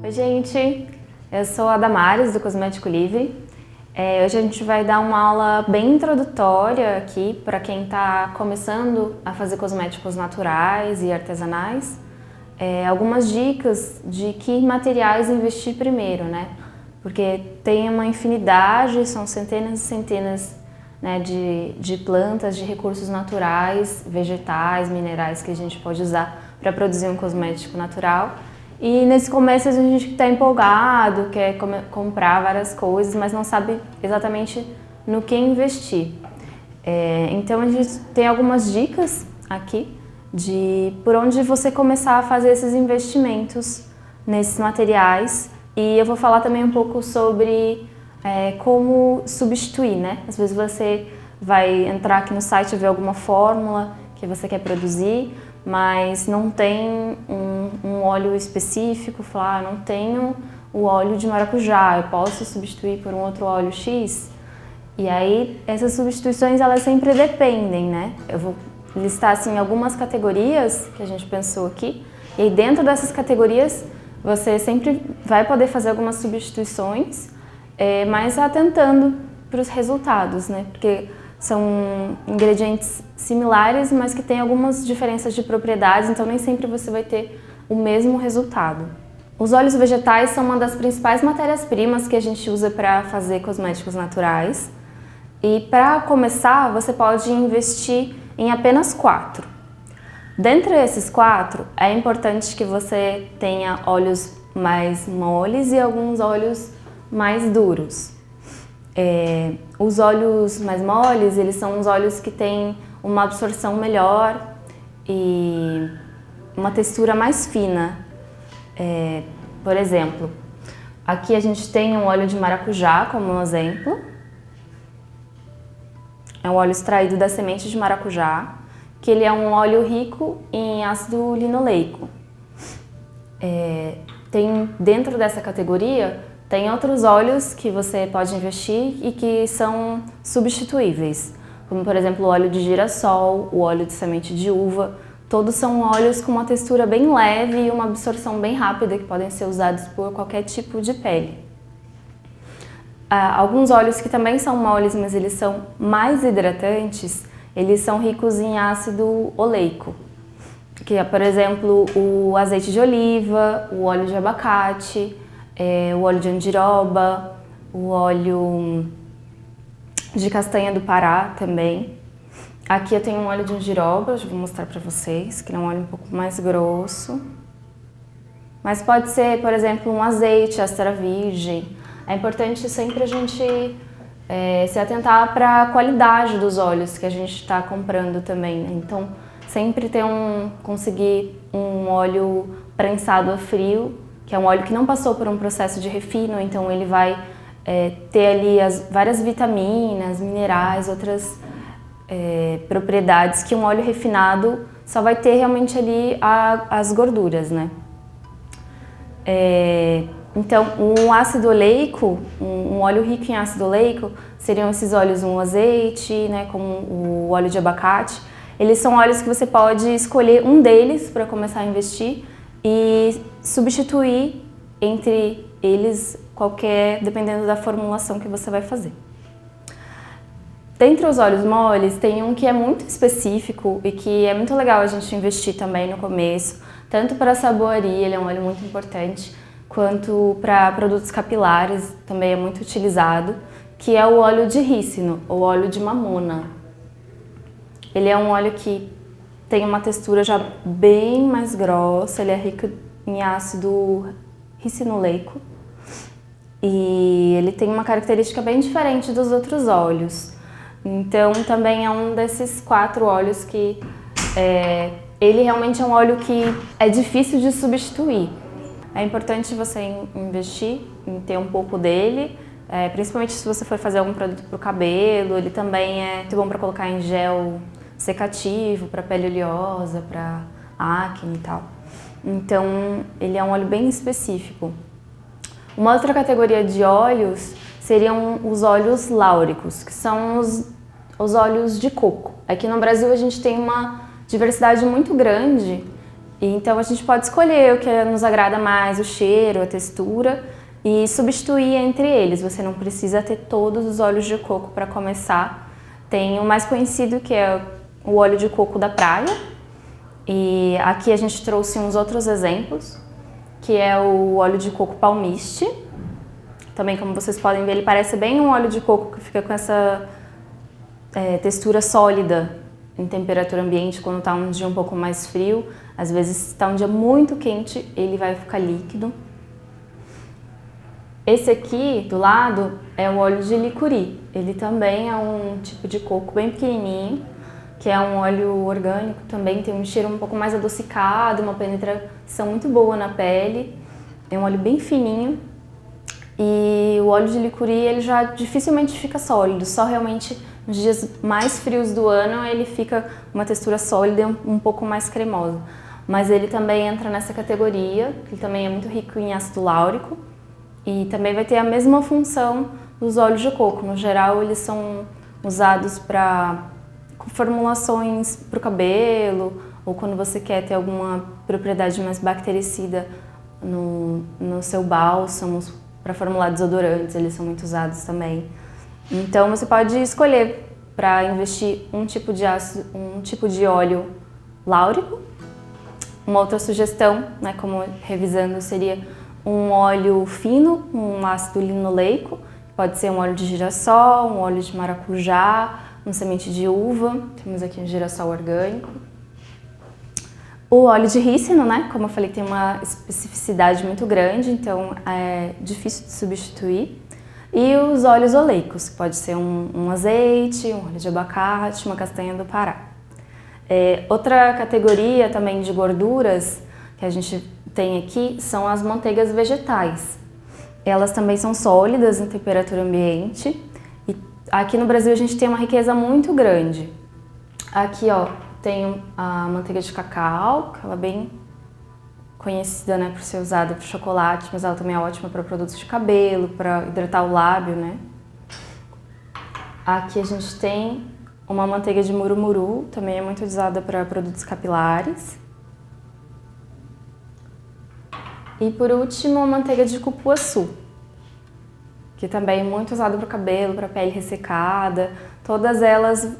Oi, gente! Eu sou a Damares, do Cosmético Livre. Hoje a gente vai dar uma aula bem introdutória aqui para quem está começando a fazer cosméticos naturais e artesanais. Algumas dicas de que materiais investir primeiro, né? Porque tem uma infinidade, são centenas e centenas, né, de plantas, de recursos naturais, vegetais, minerais que a gente pode usar para produzir um cosmético natural. E nesse começo a gente está empolgado, quer comprar várias coisas, mas não sabe exatamente no que investir. Então a gente tem algumas dicas aqui de por onde você começar a fazer esses investimentos nesses materiais. E eu vou falar também um pouco sobre como substituir, né? Às vezes você vai entrar aqui no site e ver alguma fórmula que você quer produzir, mas não tem um óleo específico, falar, não tenho o óleo de maracujá, eu posso substituir por um outro óleo X? E aí, essas substituições, elas sempre dependem, né? Eu vou listar, assim, algumas categorias que a gente pensou aqui, e aí dentro dessas categorias, você sempre vai poder fazer algumas substituições, mas atentando para os resultados, né? Porque são ingredientes similares, mas que têm algumas diferenças de propriedades, então nem sempre você vai ter o mesmo resultado. Os óleos vegetais são uma das principais matérias-primas que a gente usa para fazer cosméticos naturais. E para começar, você pode investir em apenas 4. Dentre esses 4, é importante que você tenha óleos mais moles e alguns óleos mais duros. Os óleos mais moles, eles são os óleos que têm uma absorção melhor e uma textura mais fina. Por exemplo, aqui a gente tem um óleo de maracujá como um exemplo. É um óleo extraído da semente de maracujá, que ele é um óleo rico em ácido linoleico. Dentro dessa categoria, tem outros óleos que você pode investir e que são substituíveis, como por exemplo o óleo de girassol, o óleo de semente de uva. Todos são óleos com uma textura bem leve e uma absorção bem rápida que podem ser usados por qualquer tipo de pele. Alguns óleos que também são moles, mas eles são mais hidratantes, eles são ricos em ácido oleico, que é, por exemplo, o azeite de oliva, o óleo de abacate, o óleo de andiroba, o óleo de castanha do Pará também. Aqui eu tenho um óleo de andiroba, eu vou mostrar para vocês, que é um óleo um pouco mais grosso. Mas pode ser, por exemplo, um azeite extra virgem. É importante sempre a gente se atentar para a qualidade dos óleos que a gente está comprando também, né? Então, sempre conseguir um óleo prensado a frio, que é um óleo que não passou por um processo de refino, então ele vai ter ali várias vitaminas, minerais, outras propriedades que um óleo refinado só vai ter realmente ali as gorduras, né? Então, um ácido oleico, um óleo rico em ácido oleico, seriam esses óleos, um azeite, né, como o óleo de abacate. Eles são óleos que você pode escolher um deles para começar a investir e substituir entre eles dependendo da formulação que você vai fazer. Dentre os óleos moles, tem um que é muito específico e que é muito legal a gente investir também no começo, tanto para a saboaria, ele é um óleo muito importante, quanto para produtos capilares, também é muito utilizado, que é o óleo de rícino, ou óleo de mamona. Ele é um óleo que tem uma textura já bem mais grossa, ele é rico em ácido ricinoleico e ele tem uma característica bem diferente dos outros óleos. Então também é um desses 4 óleos que ele realmente é um óleo que é difícil de substituir. É importante você investir em ter um pouco dele, principalmente se você for fazer algum produto para o cabelo. Ele também é muito bom para colocar em gel secativo, para pele oleosa, para acne e tal. Então, ele é um óleo bem específico. Uma outra categoria de óleos seriam os óleos láuricos, que são os óleos de coco. Aqui no Brasil a gente tem uma diversidade muito grande E então a gente pode escolher o que nos agrada mais, o cheiro, a textura, e substituir entre eles. Você não precisa ter todos os óleos de coco para começar. Tem o mais conhecido, que é o óleo de coco da praia. E aqui a gente trouxe uns outros exemplos, que é o óleo de coco palmiste. Também, como vocês podem ver, ele parece bem um óleo de coco que fica com essa textura sólida em temperatura ambiente quando está um dia um pouco mais frio. Às vezes, se está um dia muito quente, ele vai ficar líquido. Esse aqui, do lado, é o óleo de licuri. Ele também é um tipo de coco bem pequenininho, que é um óleo orgânico, também tem um cheiro um pouco mais adocicado, uma penetração muito boa na pele. É um óleo bem fininho. E o óleo de licuri, ele já dificilmente fica sólido, só realmente nos dias mais frios do ano ele fica uma textura sólida e um pouco mais cremosa. Mas ele também entra nessa categoria, ele também é muito rico em ácido láurico e também vai ter a mesma função dos óleos de coco. No geral, eles são usados para formulações para o cabelo ou quando você quer ter alguma propriedade mais bactericida no seu bálsamo, para formular desodorantes, eles são muito usados também. Então você pode escolher para investir um tipo de ácido, um tipo de óleo láurico. Uma outra sugestão, né, como revisando, seria um óleo fino, um ácido linoleico. Pode ser um óleo de girassol, um óleo de maracujá, uma semente de uva. Temos aqui um girassol orgânico. O óleo de rícino, né, como eu falei, tem uma especificidade muito grande, então é difícil de substituir. E os óleos oleicos, que pode ser um azeite, um óleo de abacate, uma castanha do Pará. Outra categoria também de gorduras que a gente tem aqui são as manteigas vegetais. Elas também são sólidas em temperatura ambiente e aqui no Brasil a gente tem uma riqueza muito grande. Aqui, ó, tem a manteiga de cacau, que ela é bem conhecida, né, por ser usada para chocolate, mas ela também é ótima para produtos de cabelo, para hidratar o lábio, né. Aqui a gente tem uma manteiga de murumuru, também é muito usada para produtos capilares. E por último, a manteiga de cupuaçu, que também é muito usada para o cabelo, para pele ressecada. Todas elas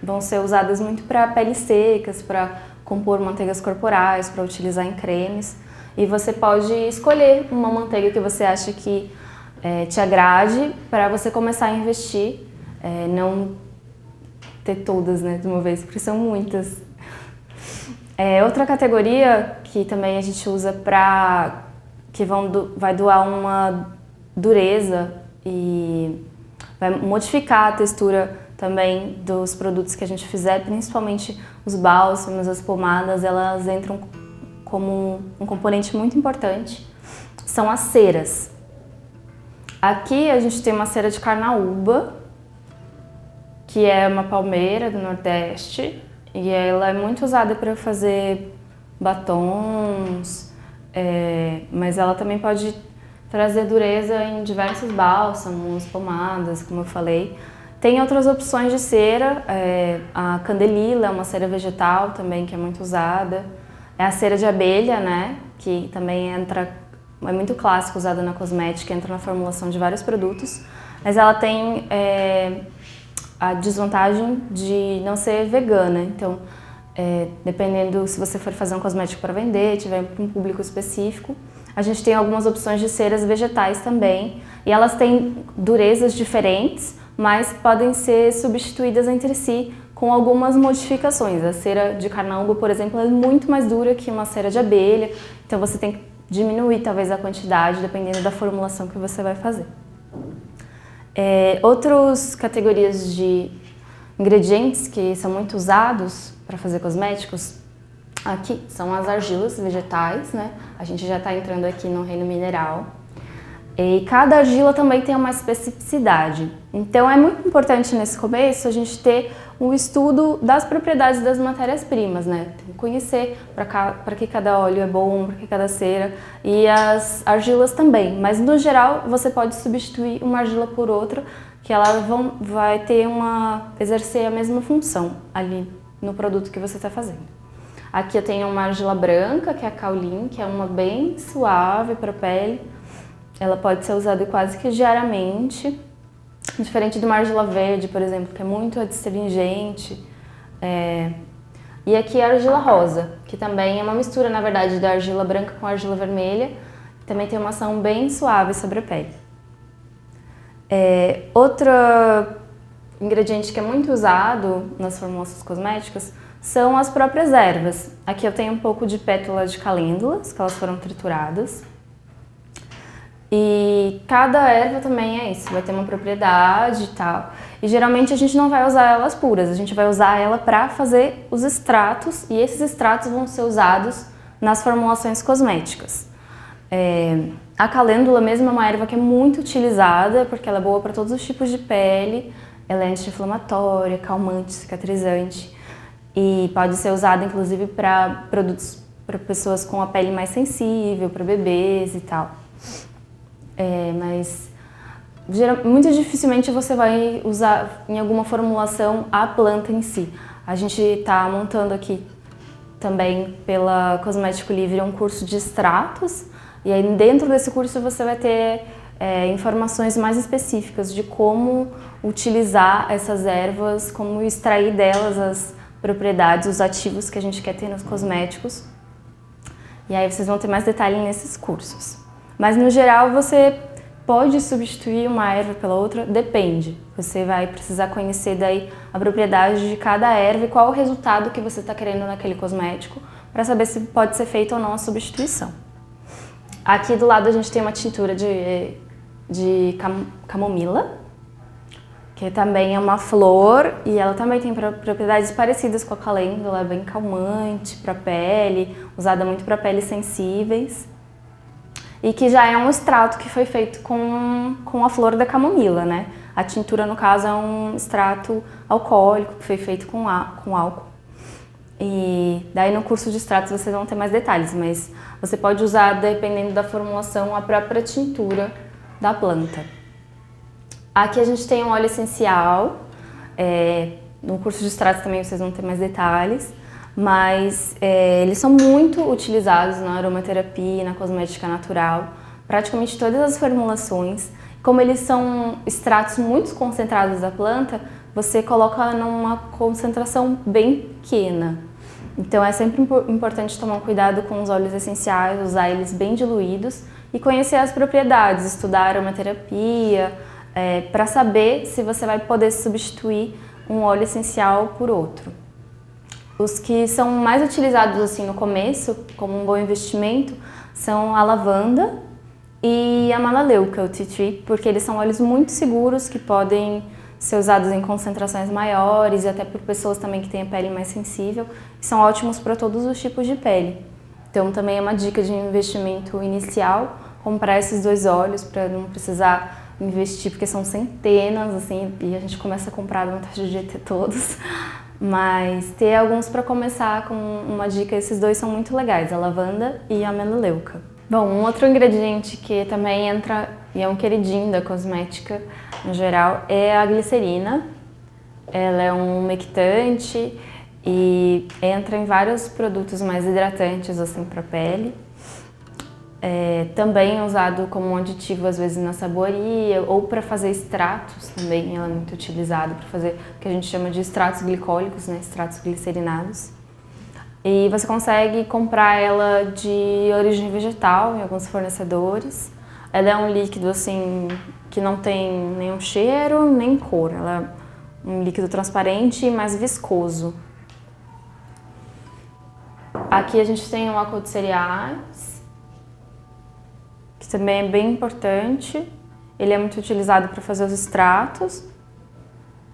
vão ser usadas muito para peles secas, para compor manteigas corporais, para utilizar em cremes. E você pode escolher uma manteiga que você acha que te agrade para você começar a investir, não ter todas, né, de uma vez, porque são muitas. Outra categoria que também a gente usa que vai doar uma dureza e vai modificar a textura também dos produtos que a gente fizer, principalmente os bálsamos, as pomadas, elas entram como um componente muito importante, são as ceras. Aqui a gente tem uma cera de carnaúba, que é uma palmeira do Nordeste, e ela é muito usada para fazer batons, mas ela também pode trazer dureza em diversos bálsamos, pomadas, como eu falei. Tem outras opções de cera, a candelila é uma cera vegetal também que é muito usada. É a cera de abelha, né, que também é muito clássica, usada na cosmética, entra na formulação de vários produtos, mas ela tem a desvantagem de não ser vegana, então dependendo se você for fazer um cosmético para vender, tiver para um público específico, a gente tem algumas opções de ceras vegetais também, e elas têm durezas diferentes, mas podem ser substituídas entre si com algumas modificações. A cera de carnaúba, por exemplo, é muito mais dura que uma cera de abelha, então você tem que diminuir talvez a quantidade, dependendo da formulação que você vai fazer. Outras categorias de ingredientes que são muito usados para fazer cosméticos, aqui são as argilas vegetais, né? A gente já está entrando aqui no reino mineral. E cada argila também tem uma especificidade. Então é muito importante nesse começo a gente ter um estudo das propriedades das matérias-primas, né? Tem que conhecer para que cada óleo é bom, para que cada cera, e as argilas também. Mas no geral você pode substituir uma argila por outra, que ela vai exercer a mesma função ali no produto que você está fazendo. Aqui eu tenho uma argila branca, que é a Kaolin, que é uma bem suave para a pele. Ela pode ser usada quase que diariamente, diferente de uma argila verde, por exemplo, que é muito adstringente. E aqui a argila rosa, que também é uma mistura, na verdade, da argila branca com a argila vermelha. Também tem uma ação bem suave sobre a pele. Outro ingrediente que é muito usado nas formulações cosméticas são as próprias ervas. Aqui eu tenho um pouco de pétala de calêndulas, que elas foram trituradas. E cada erva também é isso, vai ter uma propriedade e tal. E geralmente a gente não vai usar elas puras, a gente vai usar ela para fazer os extratos, e esses extratos vão ser usados nas formulações cosméticas. A calêndula mesmo é uma erva que é muito utilizada, porque ela é boa para todos os tipos de pele, ela é anti-inflamatória, calmante, cicatrizante, e pode ser usada inclusive para produtos para pessoas com a pele mais sensível, para bebês e tal. Mas muito dificilmente você vai usar em alguma formulação a planta em si. A gente está montando aqui também pela Cosmético Livre um curso de extratos, e aí dentro desse curso você vai ter informações mais específicas de como utilizar essas ervas, como extrair delas as propriedades, os ativos que a gente quer ter nos cosméticos. E aí vocês vão ter mais detalhe nesses cursos. Mas no geral você pode substituir uma erva pela outra, depende. Você vai precisar conhecer daí a propriedade de cada erva e qual o resultado que você está querendo naquele cosmético para saber se pode ser feita ou não a substituição. Aqui do lado a gente tem uma tintura de camomila, que também é uma flor e ela também tem propriedades parecidas com a calêndula, é bem calmante para a pele, usada muito para peles sensíveis. E que já é um extrato que foi feito com a flor da camomila, né? A tintura, no caso, é um extrato alcoólico que foi feito com álcool. E daí no curso de extratos vocês vão ter mais detalhes, mas você pode usar, dependendo da formulação, a própria tintura da planta. Aqui a gente tem um óleo essencial, no curso de extratos também vocês vão ter mais detalhes. Mas eles são muito utilizados na aromaterapia e na cosmética natural, praticamente todas as formulações. Como eles são extratos muito concentrados da planta, você coloca numa concentração bem pequena. Então é sempre importante tomar cuidado com os óleos essenciais, usar eles bem diluídos e conhecer as propriedades, estudar a aromaterapia, para saber se você vai poder substituir um óleo essencial por outro. Os que são mais utilizados assim no começo, como um bom investimento, são a lavanda e a melaleuca, o tea tree, porque eles são óleos muito seguros que podem ser usados em concentrações maiores e até por pessoas também que têm a pele mais sensível, e são ótimos para todos os tipos de pele. Então também é uma dica de investimento inicial, comprar esses dois óleos para não precisar investir, porque são centenas assim, e a gente começa a comprar, dá vontade de ter todos. Mas ter alguns para começar com uma dica, esses dois são muito legais, a lavanda e a melaleuca. Bom, um outro ingrediente que também entra e é um queridinho da cosmética no geral é a glicerina. Ela é um umectante e entra em vários produtos mais hidratantes assim para a pele. Também é usado como um aditivo às vezes na saboaria ou para fazer extratos também, ela é muito utilizada para fazer o que a gente chama de extratos glicólicos, né, extratos glicerinados. E você consegue comprar ela de origem vegetal em alguns fornecedores. Ela é um líquido assim que não tem nenhum cheiro nem cor, ela é um líquido transparente e mais viscoso. Aqui a gente tem o álcool de cereais, que também é bem importante. Ele é muito utilizado para fazer os extratos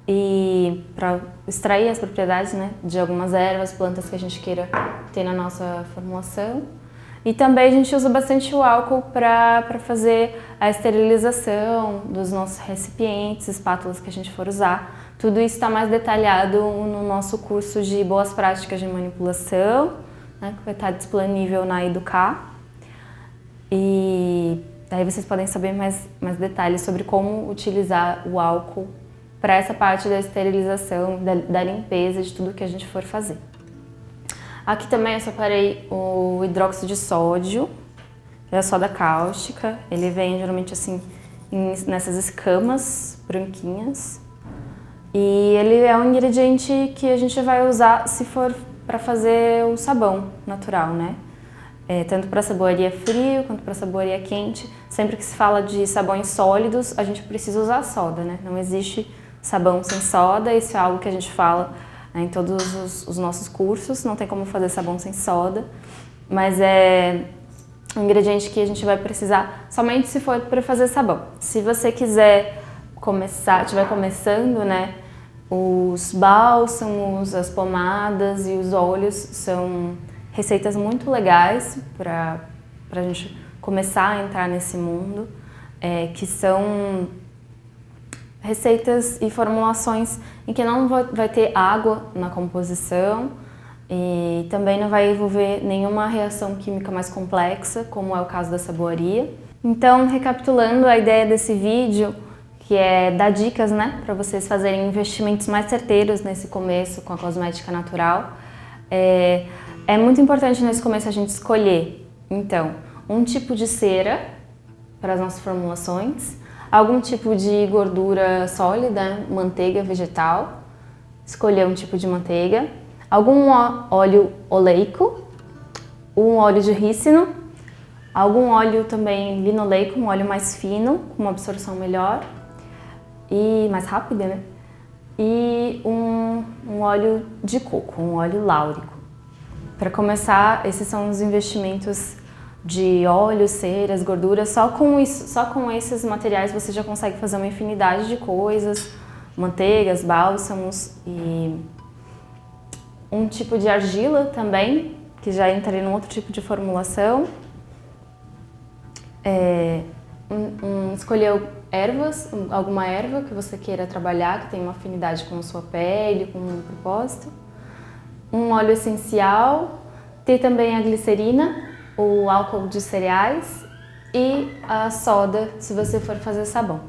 e para extrair as propriedades, né, de algumas ervas, plantas que a gente queira ter na nossa formulação. E também a gente usa bastante o álcool para fazer a esterilização dos nossos recipientes, espátulas que a gente for usar. Tudo isso está mais detalhado no nosso curso de Boas Práticas de Manipulação, né, que vai estar disponível na Educar. E daí vocês podem saber mais detalhes sobre como utilizar o álcool para essa parte da esterilização, da limpeza de tudo que a gente for fazer. Aqui também eu separei o hidróxido de sódio, que é a soda cáustica. Ele vem geralmente assim nessas escamas branquinhas. E ele é um ingrediente que a gente vai usar se for para fazer o sabão natural, né? Tanto para saboaria frio quanto para saboaria quente. Sempre que se fala de sabões sólidos, a gente precisa usar soda, né? Não existe sabão sem soda, isso é algo que a gente fala, né, em todos os nossos cursos. Não tem como fazer sabão sem soda, mas é um ingrediente que a gente vai precisar somente se for para fazer sabão. Se você quiser estiver começando, né, os bálsamos, as pomadas e os óleos são receitas muito legais para a gente começar a entrar nesse mundo, que são receitas e formulações em que não vai ter água na composição e também não vai envolver nenhuma reação química mais complexa, como é o caso da saboaria. Então, recapitulando a ideia desse vídeo, que é dar dicas, né, para vocês fazerem investimentos mais certeiros nesse começo com a cosmética natural. É muito importante nesse começo a gente escolher, então, um tipo de cera para as nossas formulações, algum tipo de gordura sólida, manteiga vegetal, escolher um tipo de manteiga, algum óleo oleico, um óleo de rícino, algum óleo também linoleico, um óleo mais fino, com uma absorção melhor e mais rápida, né? E um óleo de coco, um óleo láurico. Para começar, esses são os investimentos de óleo, ceras, gorduras. Só com esses materiais você já consegue fazer uma infinidade de coisas, manteigas, bálsamos e um tipo de argila também, que já entra em um outro tipo de formulação. Escolher ervas, alguma erva que você queira trabalhar, que tenha uma afinidade com a sua pele, com um propósito. Um óleo essencial, ter também a glicerina, o álcool de cereais e a soda, se você for fazer sabão.